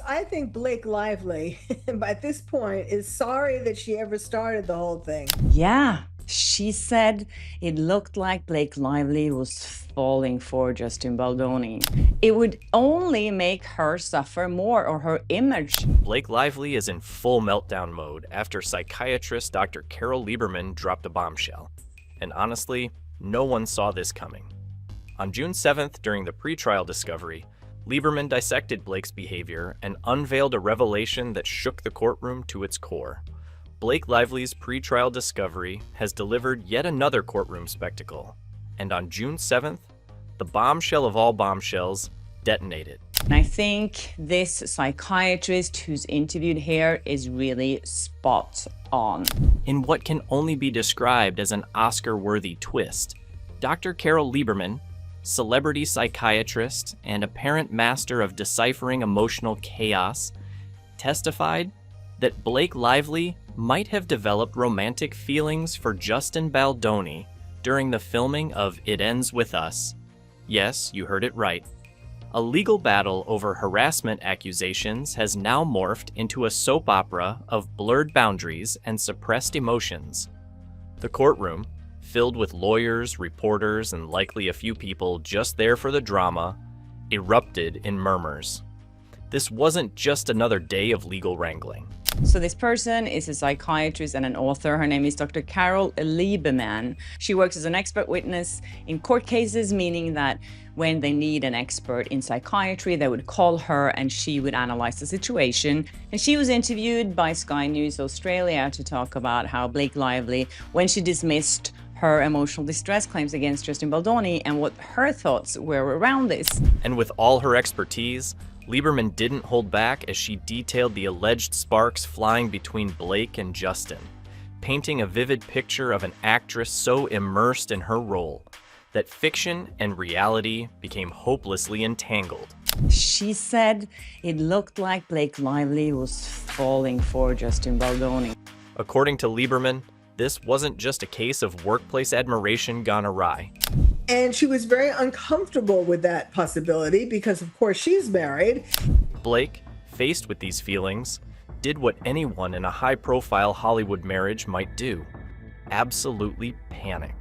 I think Blake Lively, at this point, is sorry that she ever started the whole thing. Yeah, she said it looked like Blake Lively was falling for Justin Baldoni. It would only make her suffer more, or her image. Blake Lively is in full meltdown mode after psychiatrist Dr. Carol Lieberman dropped a bombshell. And honestly, no one saw this coming. On June 7th, during the pretrial discovery, Lieberman dissected Blake's behavior and unveiled a revelation that shook the courtroom to its core. Blake Lively's pretrial discovery has delivered yet another courtroom spectacle. And on June 7th, the bombshell of all bombshells detonated. And I think this psychiatrist who's interviewed here is really spot on. In what can only be described as an Oscar-worthy twist, Dr. Carol Lieberman, celebrity psychiatrist and apparent master of deciphering emotional chaos, testified that Blake Lively might have developed romantic feelings for Justin Baldoni during the filming of It Ends With Us. Yes, you heard it right. A legal battle over harassment accusations has now morphed into a soap opera of blurred boundaries and suppressed emotions. The courtroom, filled with lawyers, reporters, and likely a few people just there for the drama, erupted in murmurs. This wasn't just another day of legal wrangling. So this person is a psychiatrist and an author. Her name is Dr. Carol Lieberman. She works as an expert witness in court cases, meaning that when they need an expert in psychiatry, they would call her and she would analyze the situation. And she was interviewed by Sky News Australia to talk about how Blake Lively, when she dismissed her emotional distress claims against Justin Baldoni, and what her thoughts were around this. And with all her expertise, Lieberman didn't hold back as she detailed the alleged sparks flying between Blake and Justin, painting a vivid picture of an actress so immersed in her role that fiction and reality became hopelessly entangled. She said it looked like Blake Lively was falling for Justin Baldoni. According to Lieberman, this wasn't just a case of workplace admiration gone awry. And she was very uncomfortable with that possibility because, of course, she's married. Blake, faced with these feelings, did what anyone in a high-profile Hollywood marriage might do: absolutely panic.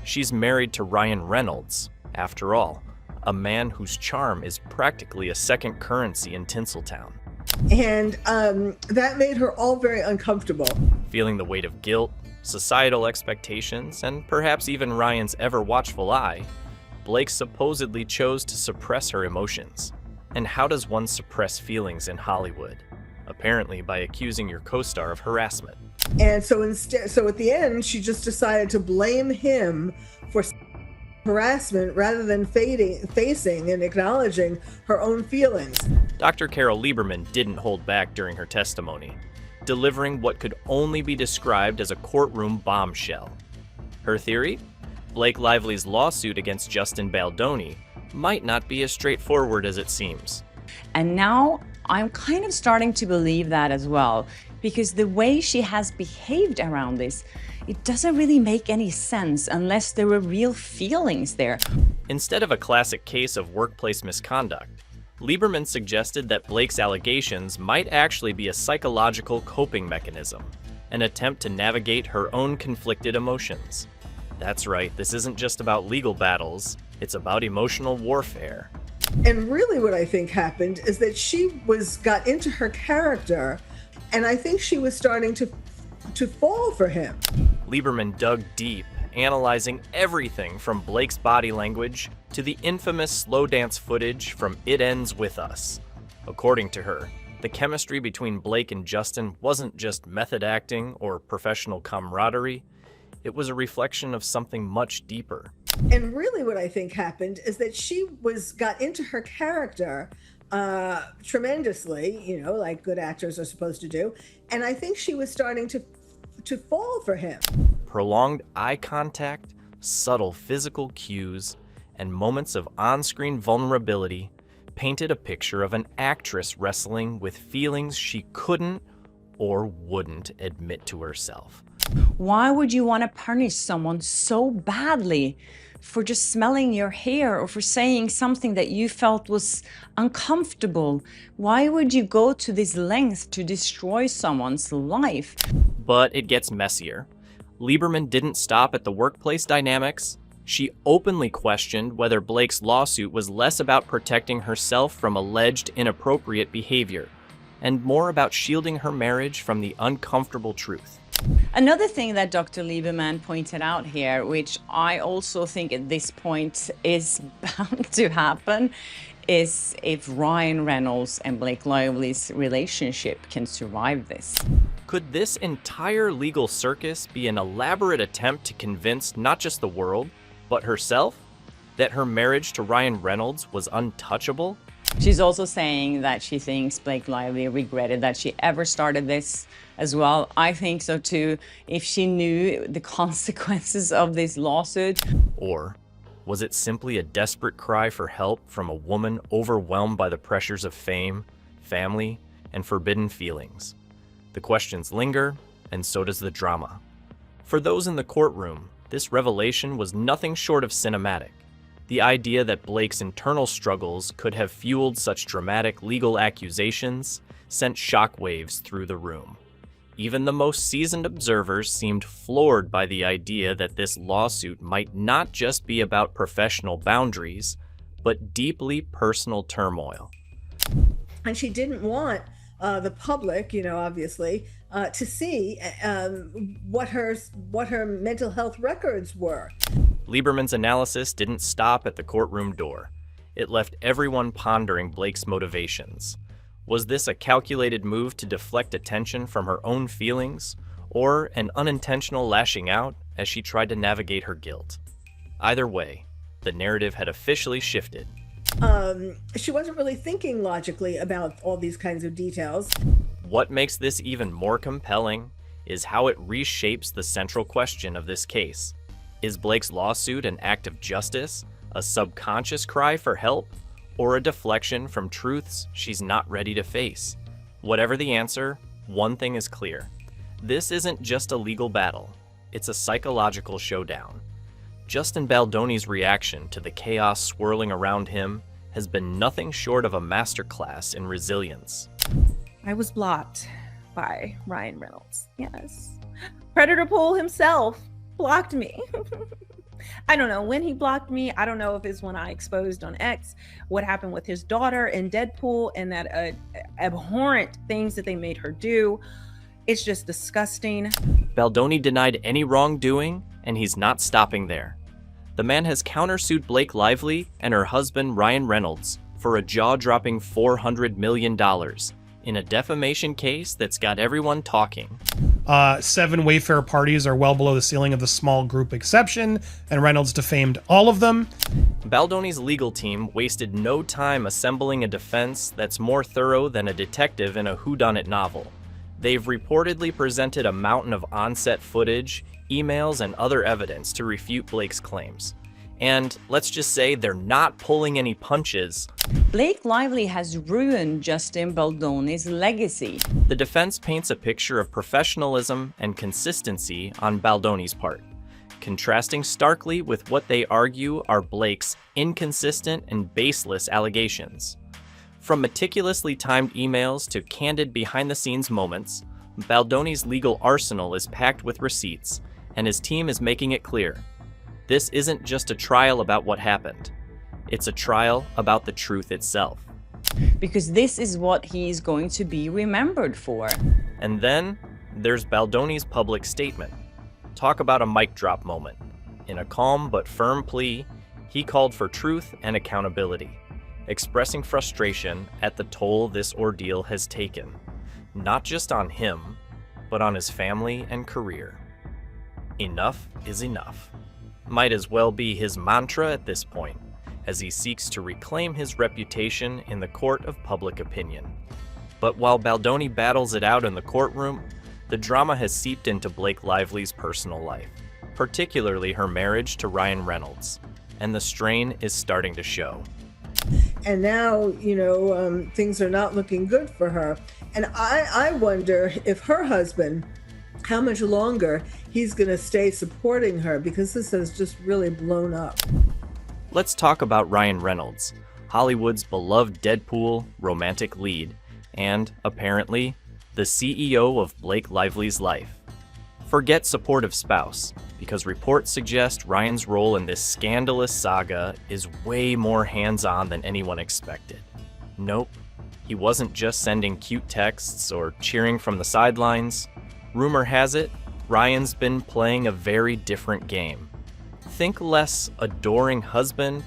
She's married to Ryan Reynolds, after all, a man whose charm is practically a second currency in Tinseltown. And that made her all very uncomfortable. Feeling the weight of guilt, societal expectations, and perhaps even Ryan's ever-watchful eye, Blake supposedly chose to suppress her emotions. And how does one suppress feelings in Hollywood? Apparently by accusing your co-star of harassment. And so at the end, she just decided to blame him for harassment rather than facing and acknowledging her own feelings. Dr. Carol Lieberman didn't hold back during her testimony, delivering what could only be described as a courtroom bombshell. Her theory? Blake Lively's lawsuit against Justin Baldoni might not be as straightforward as it seems. And now I'm kind of starting to believe that as well, because the way she has behaved around this, it doesn't really make any sense unless there were real feelings there. Instead of a classic case of workplace misconduct, Lieberman suggested that Blake's allegations might actually be a psychological coping mechanism, an attempt to navigate her own conflicted emotions. That's right, this isn't just about legal battles, it's about emotional warfare. And really what I think happened is that she got into her character, and I think she was starting to fall for him. Lieberman dug deep, analyzing everything from Blake's body language to the infamous slow dance footage from It Ends With Us. According to her, the chemistry between Blake and Justin wasn't just method acting or professional camaraderie, it was a reflection of something much deeper. And really what I think happened is that she got into her character tremendously, like good actors are supposed to do. And I think she was starting to fall for him. Prolonged eye contact, subtle physical cues, and moments of on-screen vulnerability painted a picture of an actress wrestling with feelings she couldn't or wouldn't admit to herself. Why would you want to punish someone so badly for just smelling your hair or for saying something that you felt was uncomfortable. Why would you go to this length to destroy someone's life? But it gets messier. Lieberman didn't stop at the workplace dynamics. She openly questioned whether Blake's lawsuit was less about protecting herself from alleged inappropriate behavior and more about shielding her marriage from the uncomfortable truth. Another thing that Dr. Lieberman pointed out here, which I also think at this point is bound to happen, is if Ryan Reynolds and Blake Lively's relationship can survive this. Could this entire legal circus be an elaborate attempt to convince not just the world, but herself, that her marriage to Ryan Reynolds was untouchable? She's also saying that she thinks Blake Lively regretted that she ever started this as well. I think so too, if she knew the consequences of this lawsuit. Or was it simply a desperate cry for help from a woman overwhelmed by the pressures of fame, family, and forbidden feelings? The questions linger, and so does the drama. For those in the courtroom, this revelation was nothing short of cinematic. The idea that Blake's internal struggles could have fueled such dramatic legal accusations sent shockwaves through the room. Even the most seasoned observers seemed floored by the idea that this lawsuit might not just be about professional boundaries, but deeply personal turmoil. And she didn't want the public, obviously, to see what her mental health records were. Lieberman's analysis didn't stop at the courtroom door. It left everyone pondering Blake's motivations. Was this a calculated move to deflect attention from her own feelings, or an unintentional lashing out as she tried to navigate her guilt? Either way, the narrative had officially shifted. She wasn't really thinking logically about all these kinds of details. What makes this even more compelling is how it reshapes the central question of this case. Is Blake's lawsuit an act of justice, a subconscious cry for help, or a deflection from truths she's not ready to face? Whatever the answer, one thing is clear. This isn't just a legal battle, it's a psychological showdown. Justin Baldoni's reaction to the chaos swirling around him has been nothing short of a masterclass in resilience. I was blocked by Ryan Reynolds, yes. Predator Pool himself blocked me. I don't know when he blocked me. I don't know if it's when I exposed on X what happened with his daughter in Deadpool and that abhorrent things that they made her do. It's just disgusting. Baldoni denied any wrongdoing, and he's not stopping there. The man has countersued Blake Lively and her husband Ryan Reynolds for a jaw-dropping $400 million in a defamation case that's got everyone talking. 7 Wayfair parties are well below the ceiling of the small group exception, and Reynolds defamed all of them. Baldoni's legal team wasted no time assembling a defense that's more thorough than a detective in a whodunit novel. They've reportedly presented a mountain of on-set footage, emails, and other evidence to refute Blake's claims. And let's just say they're not pulling any punches. Blake Lively has ruined Justin Baldoni's legacy. The defense paints a picture of professionalism and consistency on Baldoni's part, contrasting starkly with what they argue are Blake's inconsistent and baseless allegations. From meticulously timed emails to candid behind-the-scenes moments, Baldoni's legal arsenal is packed with receipts, and his team is making it clear. This isn't just a trial about what happened. It's a trial about the truth itself. Because this is what he's going to be remembered for. And then there's Baldoni's public statement. Talk about a mic drop moment. In a calm but firm plea, he called for truth and accountability, expressing frustration at the toll this ordeal has taken, not just on him, but on his family and career. Enough is enough. Might as well be his mantra at this point, as he seeks to reclaim his reputation in the court of public opinion. But while Baldoni battles it out in the courtroom, the drama has seeped into Blake Lively's personal life, particularly her marriage to Ryan Reynolds, and the strain is starting to show. And now, things are not looking good for her. And I wonder if her husband how much longer he's going to stay supporting her, because this has just really blown up. Let's talk about Ryan Reynolds, Hollywood's beloved Deadpool romantic lead, and, apparently, the CEO of Blake Lively's life. Forget supportive spouse, because reports suggest Ryan's role in this scandalous saga is way more hands-on than anyone expected. Nope, he wasn't just sending cute texts or cheering from the sidelines. Rumor has it, Ryan's been playing a very different game. Think less adoring husband,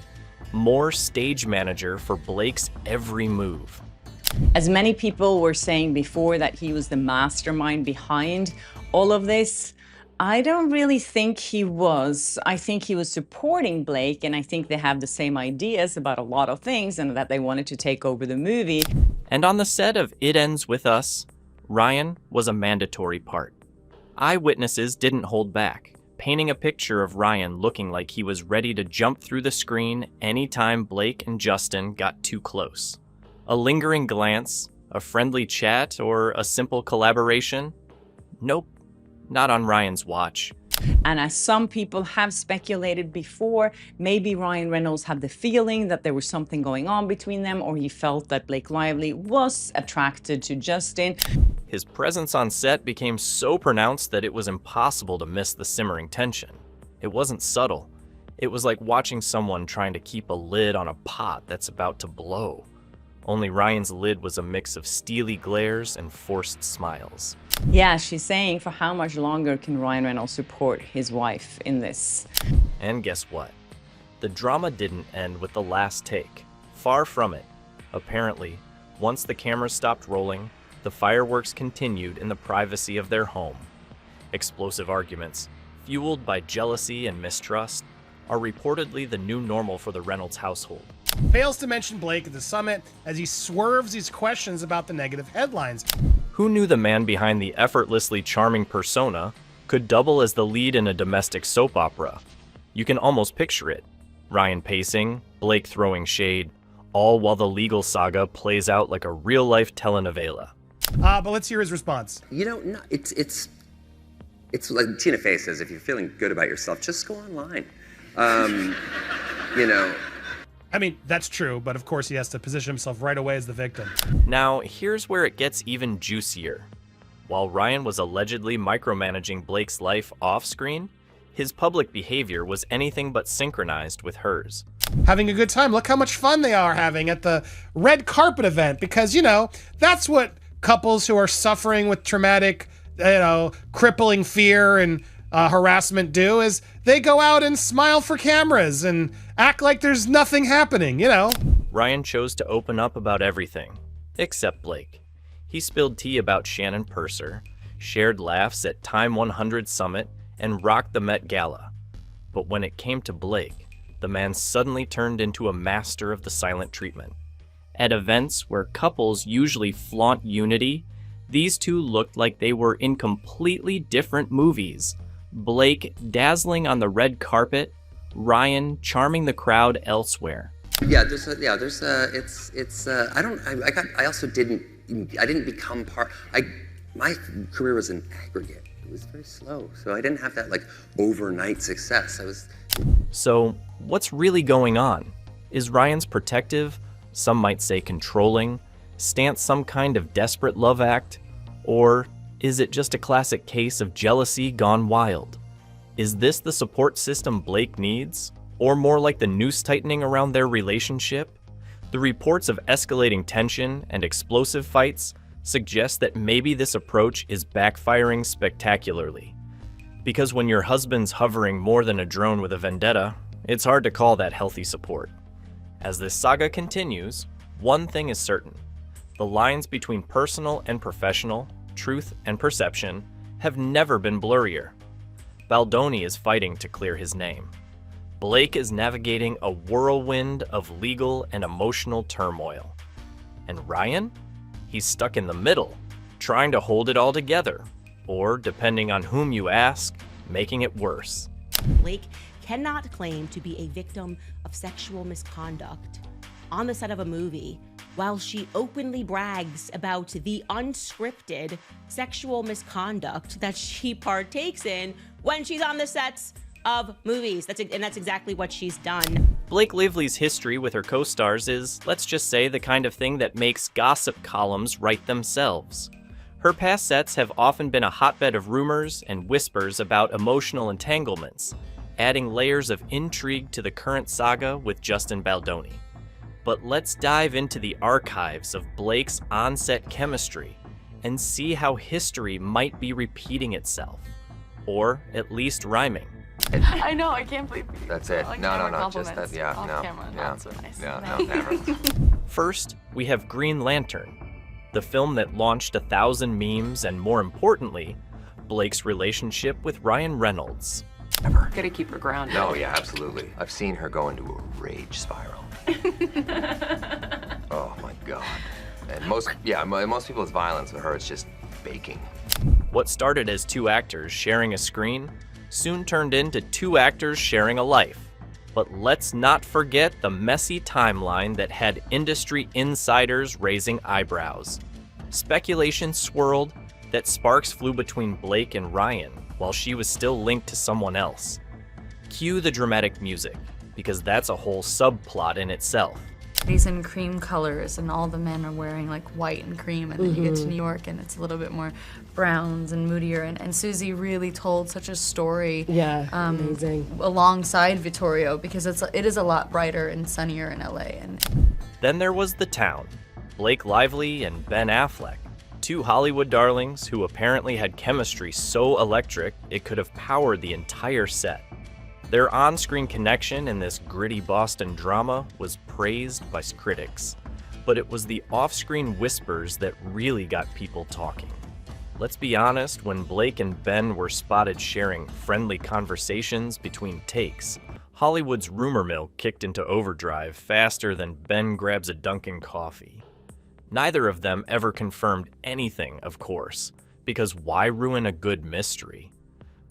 more stage manager for Blake's every move. As many people were saying before that he was the mastermind behind all of this, I don't really think he was. I think he was supporting Blake, and I think they have the same ideas about a lot of things and that they wanted to take over the movie. And on the set of It Ends With Us, Ryan was a mandatory part. Eyewitnesses didn't hold back, painting a picture of Ryan looking like he was ready to jump through the screen anytime Blake and Justin got too close. A lingering glance, a friendly chat, or a simple collaboration? Nope, not on Ryan's watch. And as some people have speculated before, maybe Ryan Reynolds had the feeling that there was something going on between them, or he felt that Blake Lively was attracted to Justin. His presence on set became so pronounced that it was impossible to miss the simmering tension. It wasn't subtle. It was like watching someone trying to keep a lid on a pot that's about to blow. Only Ryan's lid was a mix of steely glares and forced smiles. Yeah, she's saying, for how much longer can Ryan Reynolds support his wife in this? And guess what? The drama didn't end with the last take. Far from it. Apparently, once the cameras stopped rolling, the fireworks continued in the privacy of their home. Explosive arguments, fueled by jealousy and mistrust, are reportedly the new normal for the Reynolds household. Fails to mention Blake at the summit as he swerves these questions about the negative headlines. Who knew the man behind the effortlessly charming persona could double as the lead in a domestic soap opera? You can almost picture it. Ryan pacing, Blake throwing shade, all while the legal saga plays out like a real-life telenovela. But let's hear his response. You know, no, it's like Tina Fey says, if you're feeling good about yourself, just go online. You know. I mean, that's true, but of course he has to position himself right away as the victim. Now, here's where it gets even juicier. While Ryan was allegedly micromanaging Blake's life off-screen, his public behavior was anything but synchronized with hers. Having a good time. Look how much fun they are having at the red carpet event, because, you know, that's what couples who are suffering with traumatic, crippling fear and harassment do, is they go out and smile for cameras and act like there's nothing happening, you know. Ryan chose to open up about everything, except Blake. He spilled tea about Shannon Purser, shared laughs at Time 100 Summit, and rocked the Met Gala. But when it came to Blake, the man suddenly turned into a master of the silent treatment. At events where couples usually flaunt unity, these two looked like they were in completely different movies. Blake dazzling on the red carpet, Ryan charming the crowd elsewhere. I didn't become part, my career was an aggregate. It was very slow, so I didn't have that like overnight success. So what's really going on? Is Ryan's protective, some might say controlling, stance some kind of desperate love act? Or is it just a classic case of jealousy gone wild? Is this the support system Blake needs? Or more like the noose tightening around their relationship? The reports of escalating tension and explosive fights suggest that maybe this approach is backfiring spectacularly. Because when your husband's hovering more than a drone with a vendetta, it's hard to call that healthy support. As this saga continues, one thing is certain. The lines between personal and professional, truth and perception, have never been blurrier. Baldoni is fighting to clear his name. Blake is navigating a whirlwind of legal and emotional turmoil. And Ryan? He's stuck in the middle, trying to hold it all together, or, depending on whom you ask, making it worse. Blake cannot claim to be a victim of sexual misconduct on the set of a movie while she openly brags about the unscripted sexual misconduct that she partakes in when she's on the sets of movies. That's exactly what she's done. Blake Lively's history with her co-stars is, let's just say, the kind of thing that makes gossip columns write themselves. Her past sets have often been a hotbed of rumors and whispers about emotional entanglements, adding layers of intrigue to the current saga with Justin Baldoni. But let's dive into the archives of Blake's on-set chemistry and see how history might be repeating itself, or at least rhyming. I know, I can't believe you. That's it. Like, No, camera just that, compliments yeah, off no, camera, yeah, not so nice. no, never. First, we have Green Lantern, the film that launched 1,000 memes and, more importantly, Blake's relationship with Ryan Reynolds. Gotta keep her grounded. No, yeah, absolutely. I've seen her go into a rage spiral. Oh my God. And most people's violence with her, it's just baking. What started as two actors sharing a screen soon turned into two actors sharing a life. But let's not forget the messy timeline that had industry insiders raising eyebrows. Speculation swirled that sparks flew between Blake and Ryan while she was still linked to someone else. Cue the dramatic music, because that's a whole subplot in itself. He's in cream colors and all the men are wearing like white and cream, and then you get to New York and it's a little bit more browns and moodier, and Susie really told such a story amazing. Alongside Vittorio, because it is a lot brighter and sunnier in LA. And Then there was The Town, Blake Lively and Ben Affleck, two Hollywood darlings who apparently had chemistry so electric it could have powered the entire set. Their on-screen connection in this gritty Boston drama was praised by critics, but it was the off-screen whispers that really got people talking. Let's be honest, when Blake and Ben were spotted sharing friendly conversations between takes, Hollywood's rumor mill kicked into overdrive faster than Ben grabs a Dunkin' coffee. Neither of them ever confirmed anything, of course, because why ruin a good mystery?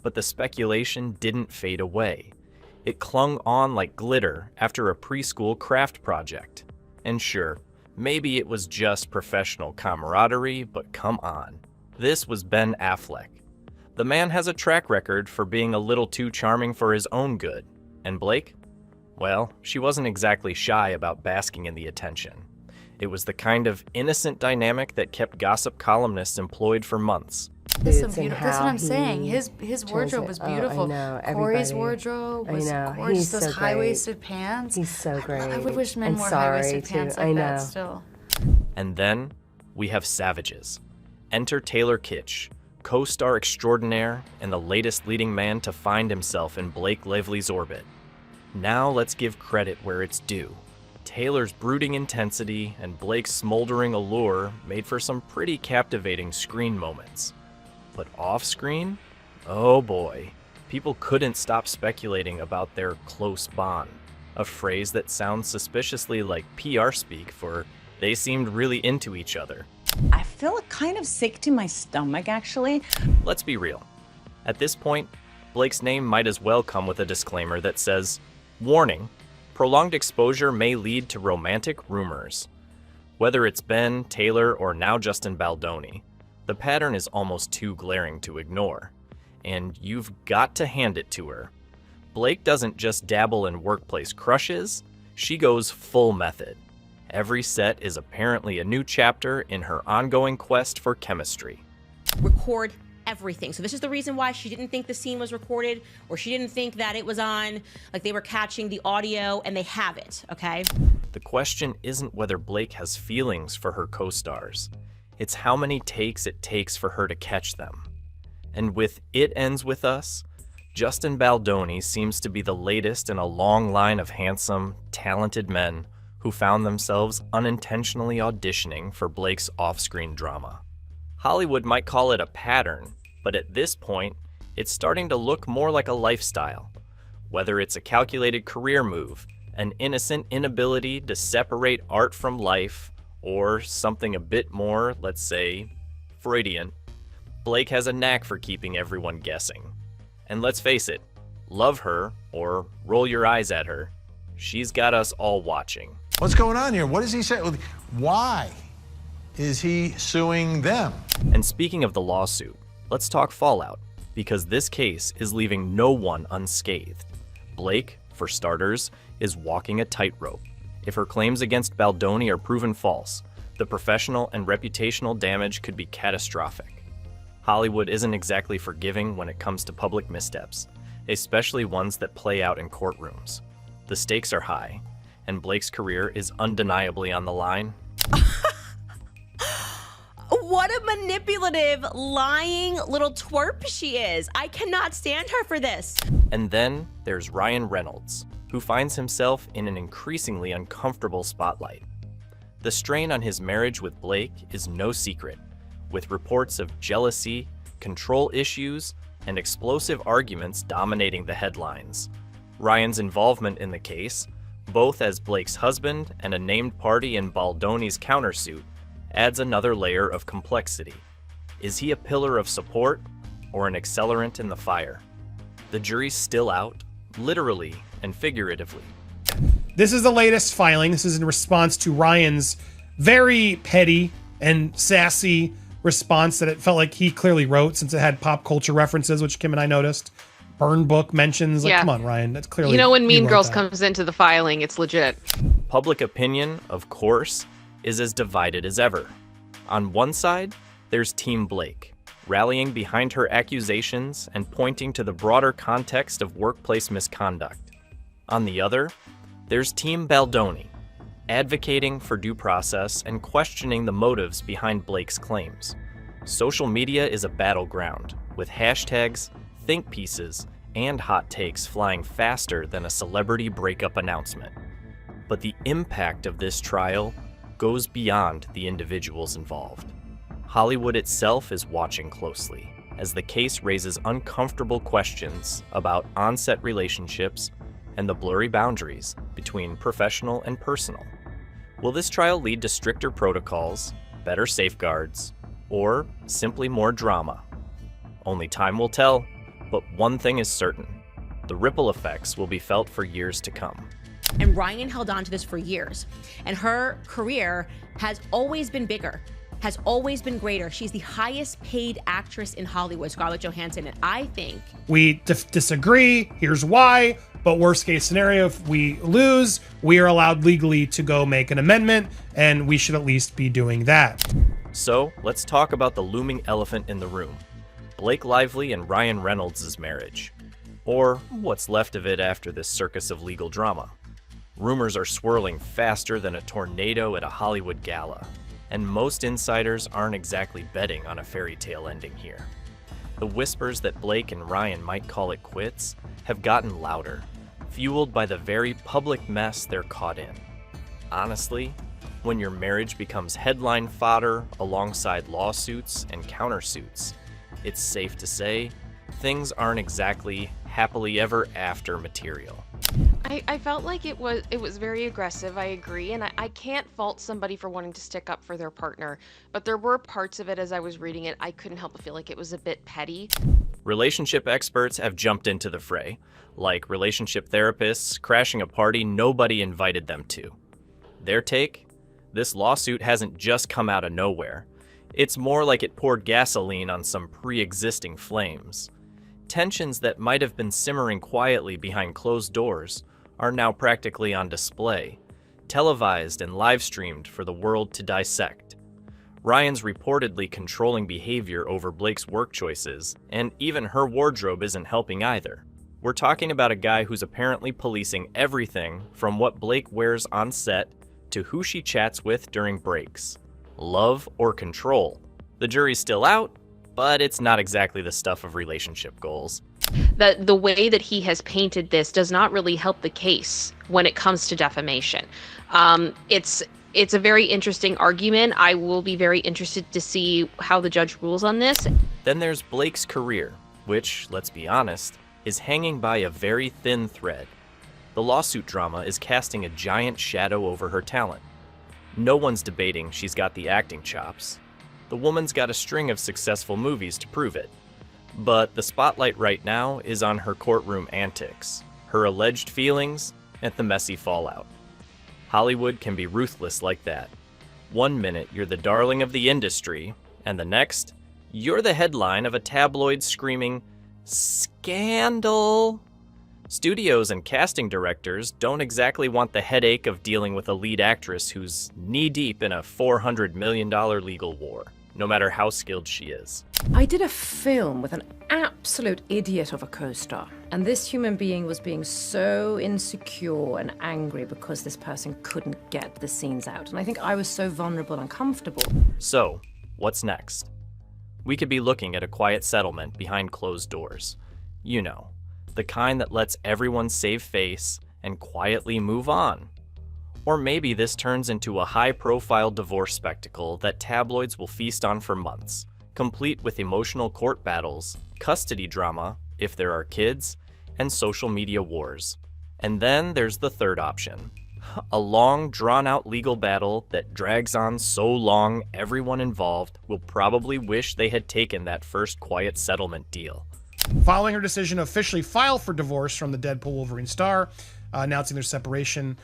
But the speculation didn't fade away. It clung on like glitter after a preschool craft project. And sure, maybe it was just professional camaraderie, but come on. This was Ben Affleck. The man has a track record for being a little too charming for his own good. And Blake? Well, she wasn't exactly shy about basking in the attention. It was the kind of innocent dynamic that kept gossip columnists employed for months. That's what I'm saying. His wardrobe was beautiful. I know. Corey's wardrobe was gorgeous. He's Those so high-waisted pants. He's so great. I would wish men And wore sorry, high-waisted too. pants I like know. that still. And then we have Savages. Enter Taylor Kitsch, co-star extraordinaire and the latest leading man to find himself in Blake Lively's orbit. Now let's give credit where it's due. Taylor's brooding intensity and Blake's smoldering allure made for some pretty captivating screen moments. But off-screen? Oh boy. People couldn't stop speculating about their close bond, a phrase that sounds suspiciously like PR speak for they seemed really into each other. I feel kind of sick to my stomach, actually. Let's be real. At this point, Blake's name might as well come with a disclaimer that says, "Warning, prolonged exposure may lead to romantic rumors." Whether it's Ben, Taylor, or now Justin Baldoni, the pattern is almost too glaring to ignore. And you've got to hand it to her. Blake doesn't just dabble in workplace crushes, she goes full method. Every set is apparently a new chapter in her ongoing quest for chemistry. Record everything. So this is the reason why she didn't think the scene was recorded, or she didn't think that it was on, like they were catching the audio, and they have it, okay? The question isn't whether Blake has feelings for her co-stars. It's how many takes it takes for her to catch them. And with It Ends With Us, Justin Baldoni seems to be the latest in a long line of handsome, talented men who found themselves unintentionally auditioning for Blake's off-screen drama. Hollywood might call it a pattern, but at this point, it's starting to look more like a lifestyle. Whether it's a calculated career move, an innocent inability to separate art from life, or something a bit more, let's say, Freudian, Blake has a knack for keeping everyone guessing. And let's face it, love her or roll your eyes at her, she's got us all watching. What's going on here? What does he say? Why is he suing them? And speaking of the lawsuit, let's talk fallout, because this case is leaving no one unscathed. Blake, for starters, is walking a tightrope. If her claims against Baldoni are proven false, the professional and reputational damage could be catastrophic. Hollywood isn't exactly forgiving when it comes to public missteps, especially ones that play out in courtrooms. The stakes are high, and Blake's career is undeniably on the line. What a manipulative, lying little twerp she is. I cannot stand her for this. And then there's Ryan Reynolds, who finds himself in an increasingly uncomfortable spotlight. The strain on his marriage with Blake is no secret, with reports of jealousy, control issues, and explosive arguments dominating the headlines. Ryan's involvement in the case, both as Blake's husband and a named party in Baldoni's countersuit, adds another layer of complexity. Is he a pillar of support or an accelerant in the fire? The jury's still out, literally and figuratively. This is the latest filing. This is in response to Ryan's very petty and sassy response that it felt like he clearly wrote, since it had pop culture references, which Kim and I noticed. Burn Book mentions. Like, come on, Ryan. That's clearly. You know, when Mean Girls that. comes into the filing, it's legit. Public opinion, of course, is as divided as ever. On one side, there's Team Blake, rallying behind her accusations and pointing to the broader context of workplace misconduct. On the other, there's Team Baldoni, advocating for due process and questioning the motives behind Blake's claims. Social media is a battleground, with hashtags, think pieces, and hot takes flying faster than a celebrity breakup announcement. But the impact of this trial goes beyond the individuals involved. Hollywood itself is watching closely, as the case raises uncomfortable questions about on-set relationships and the blurry boundaries between professional and personal. Will this trial lead to stricter protocols, better safeguards, or simply more drama? Only time will tell, but one thing is certain: the ripple effects will be felt for years to come. And Ryan held on to this for years. And her career has always been bigger, has always been greater. She's the highest paid actress in Hollywood, Scarlett Johansson. And I think we disagree. Here's why. But worst case scenario, if we lose, we are allowed legally to go make an amendment, and we should at least be doing that. So let's talk about the looming elephant in the room: Blake Lively and Ryan Reynolds' marriage. Or what's left of it after this circus of legal drama. Rumors are swirling faster than a tornado at a Hollywood gala, and most insiders aren't exactly betting on a fairy tale ending here. The whispers that Blake and Ryan might call it quits have gotten louder, fueled by the very public mess they're caught in. Honestly, when your marriage becomes headline fodder alongside lawsuits and countersuits, it's safe to say things aren't exactly happily ever after material. I felt like it was very aggressive, I agree, and I can't fault somebody for wanting to stick up for their partner, but there were parts of it as I was reading it, I couldn't help but feel like it was a bit petty. Relationship experts have jumped into the fray, like relationship therapists crashing a party nobody invited them to. Their take? This lawsuit hasn't just come out of nowhere. It's more like it poured gasoline on some pre-existing flames. Tensions that might have been simmering quietly behind closed doors are now practically on display, televised and live-streamed for the world to dissect. Ryan's reportedly controlling behavior over Blake's work choices, and even her wardrobe isn't helping either. We're talking about a guy who's apparently policing everything from what Blake wears on set to who she chats with during breaks. Love or control? The jury's still out, but it's not exactly the stuff of relationship goals. The way that he has painted this does not really help the case when it comes to defamation. It's a very interesting argument. I will be very interested to see how the judge rules on this. Then there's Blake's career, which, let's be honest, is hanging by a very thin thread. The lawsuit drama is casting a giant shadow over her talent. No one's debating she's got the acting chops. The woman's got a string of successful movies to prove it. But the spotlight right now is on her courtroom antics, her alleged feelings, and the messy fallout. Hollywood can be ruthless like that. One minute you're the darling of the industry, and the next, you're the headline of a tabloid screaming, "Scandal!" Studios and casting directors don't exactly want the headache of dealing with a lead actress who's knee-deep in a $400 million legal war, no matter how skilled she is. I did a film with an absolute idiot of a co-star, and this human being was being so insecure and angry because this person couldn't get the scenes out, and I think I was so vulnerable and comfortable. So, what's next? We could be looking at a quiet settlement behind closed doors. You know, the kind that lets everyone save face and quietly move on. Or maybe this turns into a high-profile divorce spectacle that tabloids will feast on for months, complete with emotional court battles, custody drama, if there are kids, and social media wars. And then there's the third option. A long, drawn-out legal battle that drags on so long everyone involved will probably wish they had taken that first quiet settlement deal. Following her decision to officially file for divorce from the Deadpool Wolverine star, announcing their separation,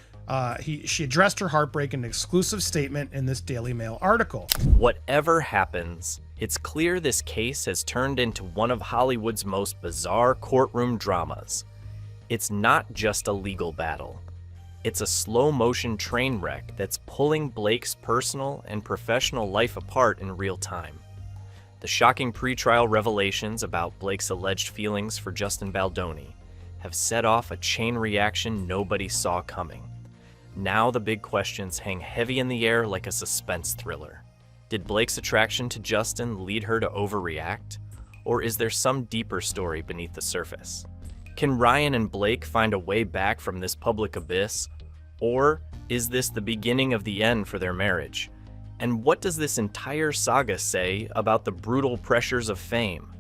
she addressed her heartbreak in an exclusive statement in this Daily Mail article. Whatever happens, it's clear this case has turned into one of Hollywood's most bizarre courtroom dramas. It's not just a legal battle. It's a slow-motion train wreck that's pulling Blake's personal and professional life apart in real time. The shocking pretrial revelations about Blake's alleged feelings for Justin Baldoni have set off a chain reaction nobody saw coming. Now the big questions hang heavy in the air like a suspense thriller. Did Blake's attraction to Justin lead her to overreact? Or is there some deeper story beneath the surface? Can Ryan and Blake find a way back from this public abyss? Or is this the beginning of the end for their marriage? And what does this entire saga say about the brutal pressures of fame?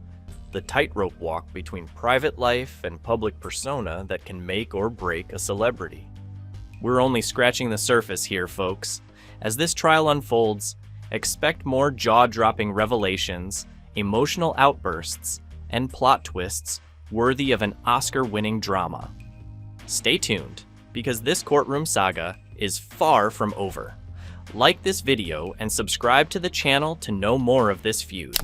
The tightrope walk between private life and public persona that can make or break a celebrity. We're only scratching the surface here, folks. As this trial unfolds, expect more jaw-dropping revelations, emotional outbursts, and plot twists worthy of an Oscar-winning drama. Stay tuned, because this courtroom saga is far from over. Like this video and subscribe to the channel to know more of this feud.